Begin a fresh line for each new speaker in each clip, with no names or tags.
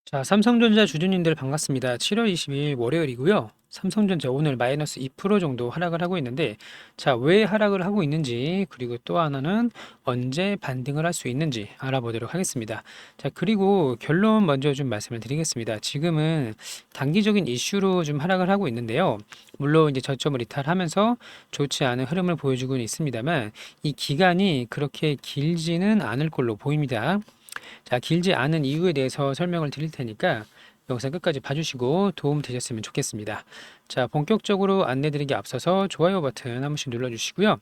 자, 삼성전자 주주님들 반갑습니다. 7월 22일 월요일이고요. 삼성전자 오늘 마이너스 2% 정도 하락을 하고 있는데, 자, 왜 하락을 하고 있는지, 그리고 또 하나는 언제 반등을 할 수 있는지 알아보도록 하겠습니다. 자, 그리고 결론 먼저 좀 말씀을 드리겠습니다. 지금은 단기적인 이슈로 좀 하락을 하고 있는데요. 물론 이제 저점을 이탈하면서 좋지 않은 흐름을 보여주고는 있습니다만, 이 기간이 그렇게 길지는 않을 걸로 보입니다. 자, 길지 않은 이유에 대해서 설명을 드릴 테니까 영상 끝까지 봐주시고 도움 되셨으면 좋겠습니다. 자, 본격적으로 안내드리기 앞서서 좋아요 버튼 한 번씩 눌러주시고요.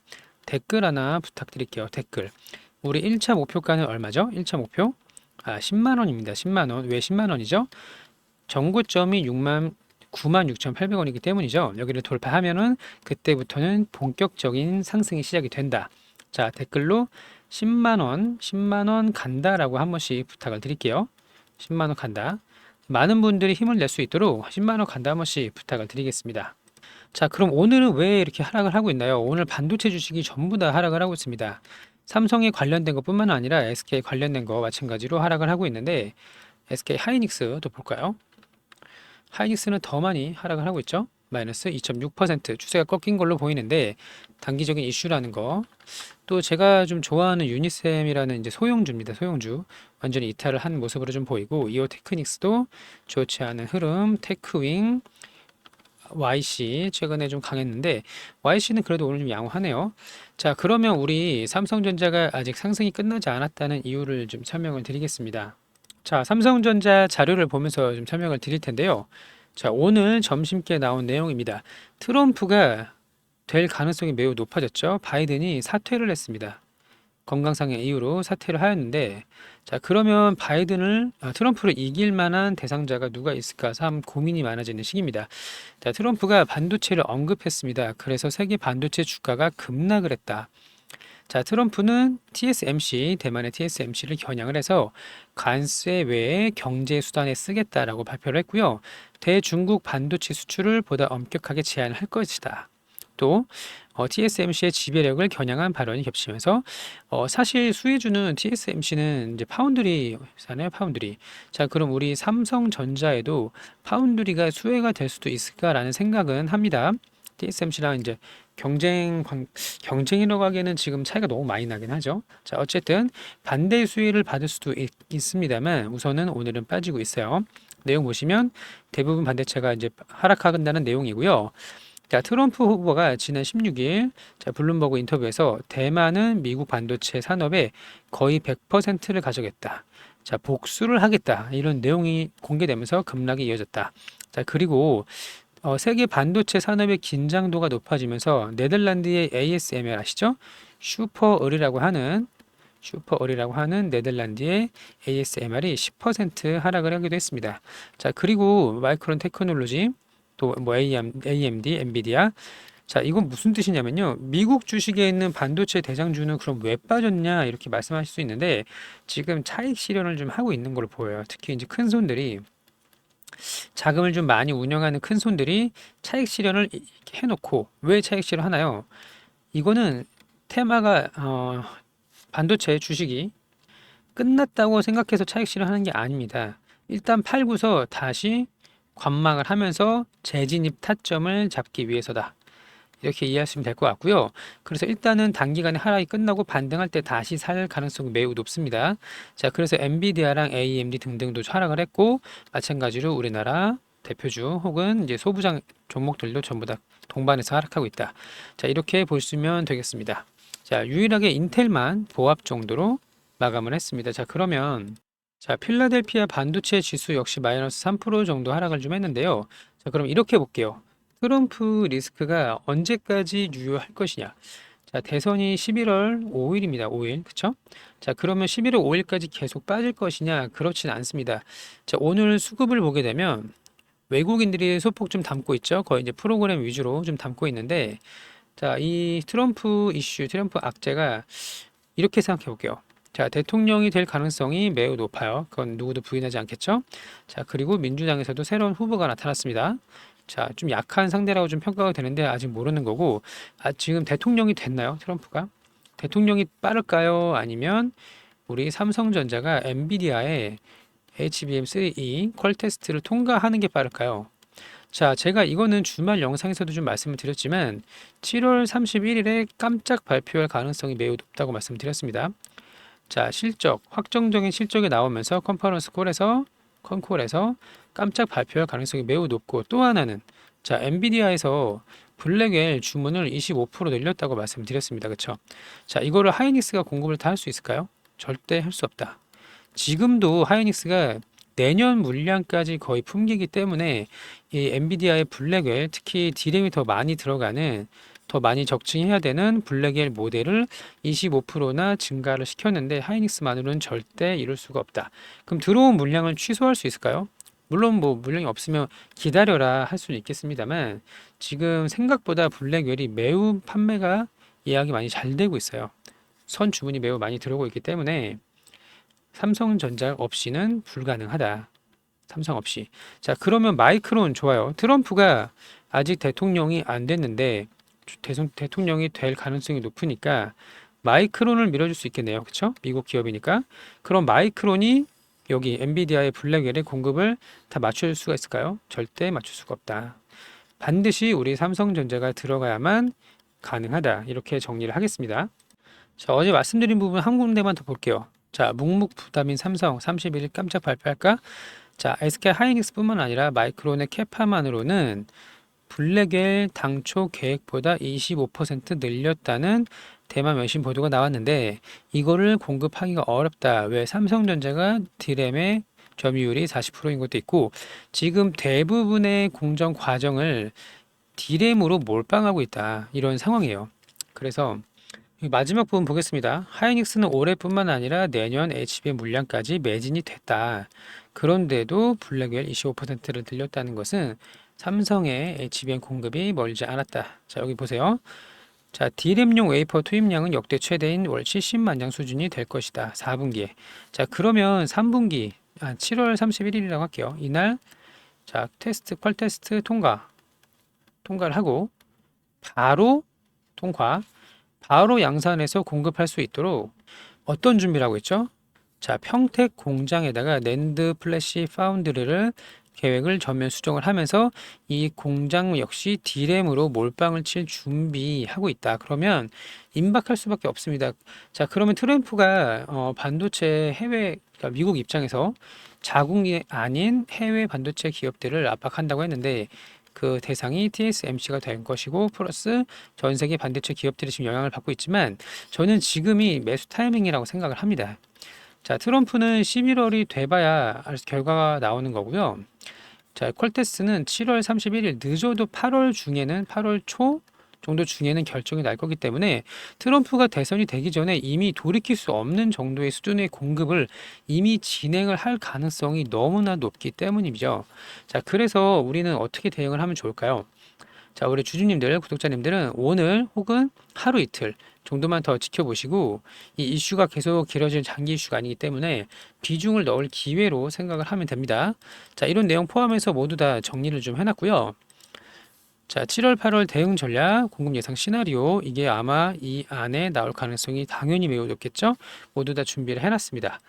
댓글 하나 부탁드릴게요. 댓글. 우리 1차 목표가는 얼마죠? 1차 목표? 10만 원입니다. 10만 원. 왜 10만 원이죠? 정고점이 96,800원이기 때문이죠. 여기를 돌파하면은 그때부터는 본격적인 상승이 시작이 된다. 자, 댓글로 10만 원, 10만 원 간다라고 한 번씩 부탁을 드릴게요. 10만 원 간다. 많은 분들이 힘을 낼 수 있도록 10만 원 간다 한 번씩 부탁을 드리겠습니다. 자, 그럼 오늘은 왜 이렇게 하락을 하고 있나요? 오늘 반도체 주식이 전부 다 하락을 하고 있습니다. 삼성에 관련된 것뿐만 아니라 SK 관련된 거 마찬가지로 하락을 하고 있는데 SK 하이닉스도 볼까요? 하이닉스는 더 많이 하락을 하고 있죠. 마이너스 2.6% 추세가 꺾인 걸로 보이는데 단기적인 이슈라는 거. 또 제가 좀 좋아하는 유니셈이라는 이제 소형주입니다. 소형주. 완전히 이탈을 한 모습으로 좀 보이고 이오 테크닉스도 좋지 않은 흐름. 테크윙, YC 최근에 좀 강했는데 YC는 그래도 오늘 좀 양호하네요. 자, 그러면 우리 삼성전자가 아직 상승이 끝나지 않았다는 이유를 좀 설명을 드리겠습니다. 자, 삼성전자 자료를 보면서 좀 설명을 드릴 텐데요. 자, 오늘 점심께 나온 내용입니다. 트럼프가 될 가능성이 매우 높아졌죠. 바이든이 사퇴를 했습니다. 건강상의 이유로 사퇴를 하였는데, 자, 그러면 트럼프를 이길 만한 대상자가 누가 있을까? 참 고민이 많아지는 시기입니다. 자, 트럼프가 반도체를 언급했습니다. 그래서 세계 반도체 주가가 급락을 했다. 자, 트럼프는 TSMC, 대만의 TSMC를 겨냥을 해서 관세 외에 경제 수단에 쓰겠다라고 발표를 했고요. 대중국 반도체 수출을 보다 엄격하게 제한할 것이다. 또 TSMC의 지배력을 겨냥한 발언이 겹치면서 사실 수혜주는 TSMC는 이제 파운드리잖아요, 파운드리. 자, 그럼 우리 삼성전자에도 파운드리가 수혜가 될 수도 있을까라는 생각은 합니다. TSMC랑 이제 경쟁이라고 하기에는 지금 차이가 너무 많이 나긴 하죠. 자, 어쨌든 반대 수혜를 받을 수도 있습니다만 우선은 오늘은 빠지고 있어요. 내용 보시면 대부분 반대체가 이제 하락한다는 내용이고요. 자, 트럼프 후보가 지난 16일 자, 블룸버그 인터뷰에서 대만은 미국 반도체 산업의 거의 100%를 가져겠다. 자, 복수를 하겠다. 이런 내용이 공개되면서 급락이 이어졌다. 자, 그리고 세계 반도체 산업의 긴장도가 높아지면서 네덜란드의 ASML 아시죠? 슈퍼얼이라고 하는 네덜란드의 ASMR이 10% 하락을 하기도 했습니다. 자, 그리고 마이크론 테크놀로지 또 뭐 AMD, 엔비디아. 자, 이건 무슨 뜻이냐면요. 미국 주식에 있는 반도체 대장주는 그럼 왜 빠졌냐 이렇게 말씀하실 수 있는데 지금 차익 실현을 좀 하고 있는 걸로 보여요. 특히 이제 큰 손들이 자금을 좀 많이 운영하는 큰 손들이 차익 실현을 이렇게 해놓고 왜 차익 실현 하나요? 이거는 테마가 반도체 주식이 끝났다고 생각해서 차익 실현하는 게 아닙니다. 일단 팔고서 다시 관망을 하면서 재진입 타점을 잡기 위해서다. 이렇게 이해하시면 될 것 같고요. 그래서 일단은 단기간에 하락이 끝나고 반등할 때 다시 살 가능성이 매우 높습니다. 자, 그래서 엔비디아랑 AMD 등등도 하락을 했고 마찬가지로 우리나라 대표주 혹은 이제 소부장 종목들도 전부 다 동반해서 하락하고 있다. 자, 이렇게 보시면 되겠습니다. 자, 유일하게 인텔만 보합 정도로 마감을 했습니다. 자, 그러면 자, 필라델피아 반도체 지수 역시 마이너스 3% 정도 하락을 좀 했는데요. 자, 그럼 이렇게 볼게요. 트럼프 리스크가 언제까지 유효할 것이냐. 자, 대선이 11월 5일입니다. 5일. 그쵸? 자, 그러면 11월 5일까지 계속 빠질 것이냐? 그렇진 않습니다. 자, 오늘 수급을 보게 되면 외국인들이 소폭 좀 담고 있죠. 거의 이제 프로그램 위주로 좀 담고 있는데, 자, 이 트럼프 이슈, 트럼프 악재가 이렇게 생각해 볼게요. 자, 대통령이 될 가능성이 매우 높아요. 그건 누구도 부인하지 않겠죠? 자, 그리고 민주당에서도 새로운 후보가 나타났습니다. 자, 좀 약한 상대라고 좀 평가가 되는데 아직 모르는 거고, 지금 대통령이 됐나요? 트럼프가? 대통령이 빠를까요? 아니면 우리 삼성전자가 엔비디아에 HBM3E 퀄 테스트를 통과하는 게 빠를까요? 자, 제가 이거는 주말 영상에서도 좀 말씀을 드렸지만 7월 31일에 깜짝 발표할 가능성이 매우 높다고 말씀드렸습니다. 자, 실적, 확정적인 실적이 나오면서 컨콜에서 깜짝 발표할 가능성이 매우 높고, 또 하나는 자, 엔비디아에서 블랙웰 주문을 25% 늘렸다고 말씀드렸습니다. 그쵸? 자, 이거를 하이닉스가 공급을 다 할 수 있을까요? 절대 할 수 없다. 지금도 하이닉스가 내년 물량까지 거의 품기이기 때문에 이 엔비디아의 블랙웰, 특히 D램이 더 많이 들어가는, 더 많이 적층해야 되는 블랙웰 모델을 25%나 증가를 시켰는데 하이닉스만으로는 절대 이룰 수가 없다. 그럼 들어온 물량을 취소할 수 있을까요? 물론 뭐 물량이 없으면 기다려라 할 수는 있겠습니다만, 지금 생각보다 블랙웰이 매우 판매가 예약이 많이 잘 되고 있어요. 선 주문이 매우 많이 들어오고 있기 때문에 삼성전자 없이는 불가능하다. 삼성 없이. 자, 그러면 마이크론 좋아요. 트럼프가 아직 대통령이 안 됐는데 대통령이 될 가능성이 높으니까 마이크론을 밀어줄 수 있겠네요. 그쵸? 미국 기업이니까. 그럼 마이크론이 여기 엔비디아의 블랙웰의 공급을 다 맞춰줄 수가 있을까요? 절대 맞출 수가 없다. 반드시 우리 삼성전자가 들어가야만 가능하다. 이렇게 정리를 하겠습니다. 자, 어제 말씀드린 부분 한 군데만 더 볼게요. 자, 묵묵부담인 삼성 31일 깜짝 발표할까? 자, SK 하이닉스뿐만 아니라 마이크론의 캐파만으로는 블랙웰 당초 계획보다 25% 늘렸다는 대만 외신 보도가 나왔는데, 이거를 공급하기가 어렵다. 왜? 삼성전자가 D램의 점유율이 40%인 것도 있고, 지금 대부분의 공정 과정을 D램으로 몰빵하고 있다. 이런 상황이에요. 그래서 마지막 부분 보겠습니다. 하이닉스는 올해뿐만 아니라 내년 HBM 물량까지 매진이 됐다. 그런데도 블랙웰 25%를 늘렸다는 것은 삼성의 HBM 공급이 멀지 않았다. 자, 여기 보세요. 자, D램용 웨이퍼 투입량은 역대 최대인 월 70만 장 수준이 될 것이다. 4분기에. 자, 그러면 3분기, 7월 31일이라고 할게요. 이날, 자, 퀄 테스트 통과를 하고, 바로 통과, 바로 양산해서 공급할 수 있도록 어떤 준비를 하고 있죠? 자, 평택 공장에다가 낸드 플래시 파운드리를 계획을 전면 수정을 하면서 이 공장 역시 D램으로 몰빵을 칠 준비하고 있다. 그러면 임박할 수밖에 없습니다. 자, 그러면 트럼프가 반도체 그러니까 미국 입장에서 자국이 아닌 해외 반도체 기업들을 압박한다고 했는데, 그 대상이 TSMC가 될 것이고, 플러스 전 세계 반도체 기업들이 지금 영향을 받고 있지만, 저는 지금이 매수 타이밍이라고 생각을 합니다. 자, 트럼프는 11월이 돼봐야 결과가 나오는 거고요. 자, 퀄테스는 7월 31일, 늦어도 8월 초 정도 중에는 결정이 날 거기 때문에 트럼프가 대선이 되기 전에 이미 돌이킬 수 없는 정도의 수준의 공급을 이미 진행을 할 가능성이 너무나 높기 때문이죠. 자, 그래서 우리는 어떻게 대응을 하면 좋을까요? 자, 우리 주주님들, 구독자님들은 오늘 혹은 하루 이틀 정도만 더 지켜보시고, 이 이슈가 계속 길어질 장기 이슈가 아니기 때문에 비중을 넣을 기회로 생각을 하면 됩니다. 자, 이런 내용 포함해서 모두 다 정리를 좀 해놨고요. 자, 7월, 8월 대응 전략, 공급 예상 시나리오, 이게 아마 이 안에 나올 가능성이 당연히 매우 높겠죠? 모두 다 준비를 해놨습니다.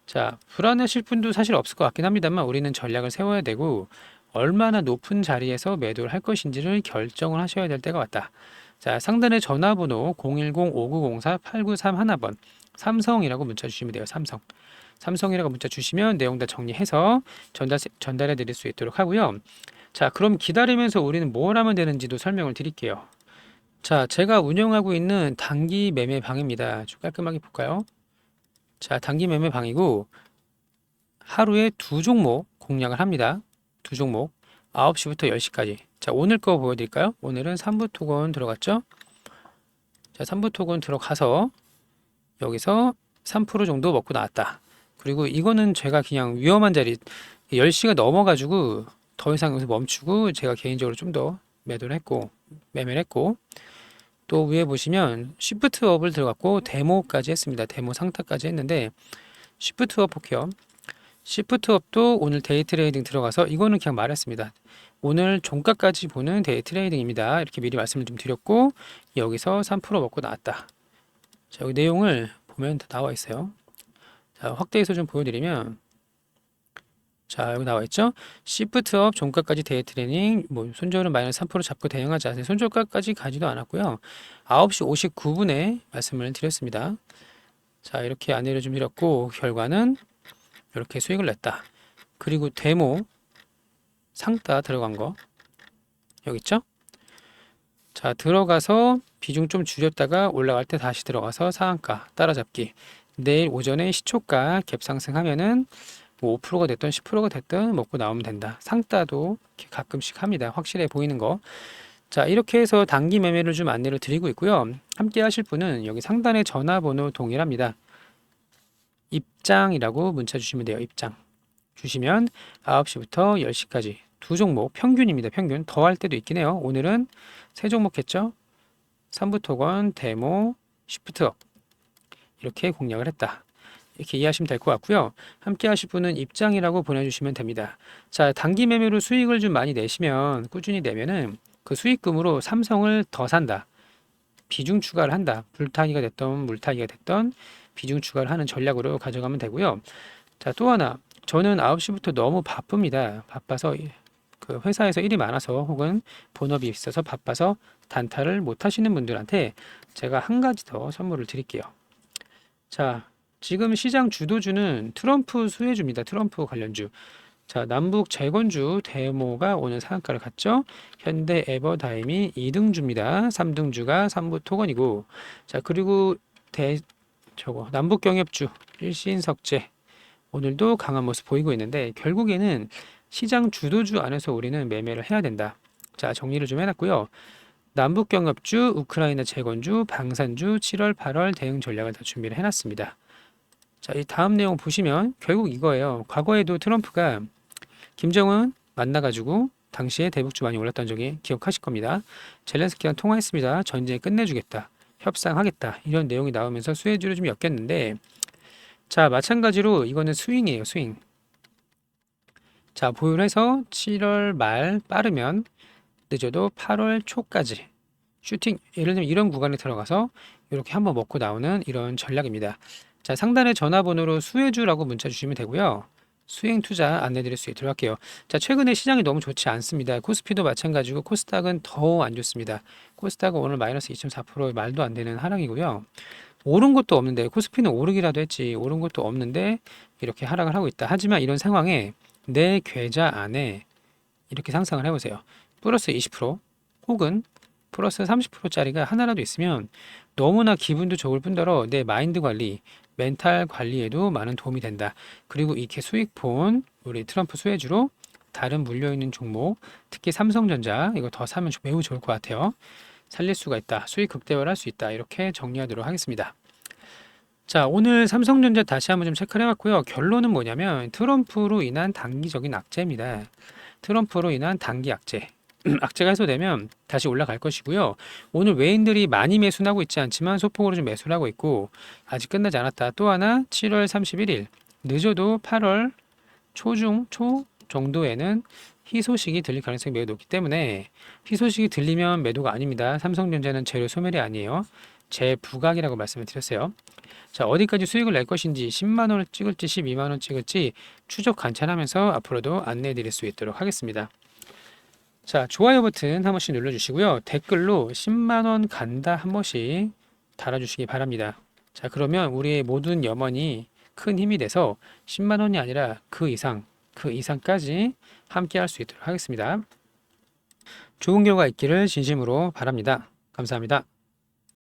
자, 불안하실 분도 사실 없을 것 같긴 합니다만, 우리는 전략을 세워야 되고, 얼마나 높은 자리에서 매도를 할 것인지를 결정을 하셔야 될 때가 왔다. 자, 상단의 전화번호 010-5904-8931번, 삼성이라고 문자 주시면 돼요. 삼성이라고 문자 주시면 내용 다 정리해서 전달해 드릴 수 있도록 하고요. 자, 그럼 기다리면서 우리는 뭘 하면 되는지도 설명을 드릴게요. 자, 제가 운영하고 있는 단기 매매 방입니다. 좀 깔끔하게 볼까요? 자, 단기 매매 방이고, 하루에 두 종목 공략을 합니다. 두 종목 9시부터 10시까지. 자, 오늘 거 보여드릴까요? 오늘은 삼부토건 들어갔죠? 자, 삼부토건 들어가서 여기서 3% 정도 먹고 나왔다. 그리고 이거는 제가 그냥 위험한 자리, 10시가 넘어가지고 더 이상 여기서 멈추고 제가 개인적으로 좀 더 매도를 했고, 매매를 했고, 또 위에 보시면 시프트업을 들어갔고 데모까지 했습니다. 데모 상타까지 했는데, 시프트업 볼게요. 시프트업도 오늘 데이 트레이딩 들어가서 이거는 그냥 말했습니다. 오늘 종가까지 보는 데이 트레이딩입니다. 이렇게 미리 말씀을 좀 드렸고, 여기서 3% 먹고 나왔다. 자, 여기 내용을 보면 다 나와 있어요. 자, 확대해서 좀 보여드리면, 자, 여기 나와 있죠? 시프트 업 종가까지 데이 트레이닝, 뭐 손절은 마이너스 3% 잡고 대응하자. 손절가까지 가지도 않았고요. 9시 59분에 말씀을 드렸습니다. 자, 이렇게 안내를 좀 드렸고 결과는 이렇게 수익을 냈다. 그리고 데모 상따 들어간 거 여기 있죠? 자, 들어가서 비중 좀 줄였다가 올라갈 때 다시 들어가서 상한가 따라잡기. 내일 오전에 시초가 갭 상승하면은 뭐 5%가 됐든 10%가 됐든 먹고 나오면 된다. 상따도 이렇게 가끔씩 합니다. 확실해 보이는 거. 자, 이렇게 해서 단기 매매를 좀 안내를 드리고 있고요. 함께 하실 분은 여기 상단에 전화번호 동일합니다. 입장이라고 문자 주시면 돼요. 입장. 주시면 9시부터 10시까지 두 종목 평균입니다. 평균 더 할 때도 있긴 해요. 오늘은 세 종목 했죠. 삼부토건, 데모, 시프트업 이렇게 공략을 했다. 이렇게 이해하시면 될 것 같고요. 함께 하실 분은 입장이라고 보내주시면 됩니다. 자, 단기 매매로 수익을 좀 많이 내시면 꾸준히 내면은 그 수익금으로 삼성을 더 산다. 비중 추가를 한다. 불타기가 됐던 물타기가 됐던 비중 추가를 하는 전략으로 가져가면 되고요. 자, 또 하나 저는 9시부터 너무 바쁩니다. 바빠서 그 회사에서 일이 많아서 혹은 본업이 있어서 바빠서 단타를 못 하시는 분들한테 제가 한 가지 더 선물을 드릴게요. 자, 지금 시장 주도주는 트럼프 수혜주입니다. 트럼프 관련주. 자, 남북 재건주 데모가 오늘 상한가를 갔죠. 현대 에버다임이 2등주입니다. 3등주가 삼부토건이고, 자, 그리고 남북 경협주 일신석재 오늘도 강한 모습 보이고 있는데 결국에는 시장 주도주 안에서 우리는 매매를 해야 된다. 자, 정리를 좀 해놨고요. 남북 경협주, 우크라이나 재건주, 방산주 7월, 8월 대응 전략을 다 준비를 해놨습니다. 자, 이 다음 내용 보시면 결국 이거예요. 과거에도 트럼프가 김정은 만나가지고 당시에 대북주 많이 올랐던 적이 기억하실 겁니다. 젤렌스키랑 통화했습니다. 전쟁 끝내주겠다. 협상하겠다. 이런 내용이 나오면서 수혜주를 좀 엮였는데 자, 마찬가지로 이거는 스윙이에요. 스윙. 자, 보유해서 7월 말 빠르면 늦어도 8월 초까지 슈팅 예를 들면 이런 구간에 들어가서 이렇게 한번 먹고 나오는 이런 전략입니다. 자, 상단에 전화번호로 수혜주라고 문자 주시면 되고요. 수행 투자 안내 드릴 수 있도록 할게요. 자, 최근에 시장이 너무 좋지 않습니다. 코스피도 마찬가지고 코스닥은 더 안 좋습니다. 코스닥은 오늘 마이너스 2.4% 말도 안 되는 하락이고요. 오른 것도 없는데 코스피는 오르기라도 했지 오른 것도 없는데 이렇게 하락을 하고 있다. 하지만 이런 상황에 내 계좌 안에 이렇게 상상을 해보세요. 플러스 20% 혹은 플러스 30%짜리가 하나라도 있으면 너무나 기분도 좋을 뿐더러 내 마인드 관리, 멘탈 관리에도 많은 도움이 된다. 그리고 이렇게 수익 본 우리 트럼프 수혜주로 다른 물려있는 종목, 특히 삼성전자 이거 더 사면 매우 좋을 것 같아요. 살릴 수가 있다. 수익 극대화를 할 수 있다. 이렇게 정리하도록 하겠습니다. 자, 오늘 삼성전자 다시 한번 좀 체크를 해봤고요. 결론은 뭐냐면 트럼프로 인한 단기적인 악재입니다. 트럼프로 인한 단기 악재. 악재가 해소되면 다시 올라갈 것이고요. 오늘 외인들이 많이 매수는 하고 있지 않지만 소폭으로 좀 매수를 하고 있고 아직 끝나지 않았다. 또 하나 7월 31일 늦어도 8월 초 정도에는 희소식이 들릴 가능성이 매우 높기 때문에 희소식이 들리면 매도가 아닙니다. 삼성전자는 재료 소멸이 아니에요. 재부각이라고 말씀을 드렸어요. 자, 어디까지 수익을 낼 것인지 10만 원을 찍을지 12만 원 찍을지 추적 관찰하면서 앞으로도 안내해 드릴 수 있도록 하겠습니다. 자, 좋아요 버튼 한 번씩 눌러주시고요. 댓글로 10만 원 간다 한 번씩 달아주시기 바랍니다. 자, 그러면 우리의 모든 염원이 큰 힘이 돼서 10만 원이 아니라 그 이상까지 함께 할 수 있도록 하겠습니다. 좋은 결과 있기를 진심으로 바랍니다. 감사합니다.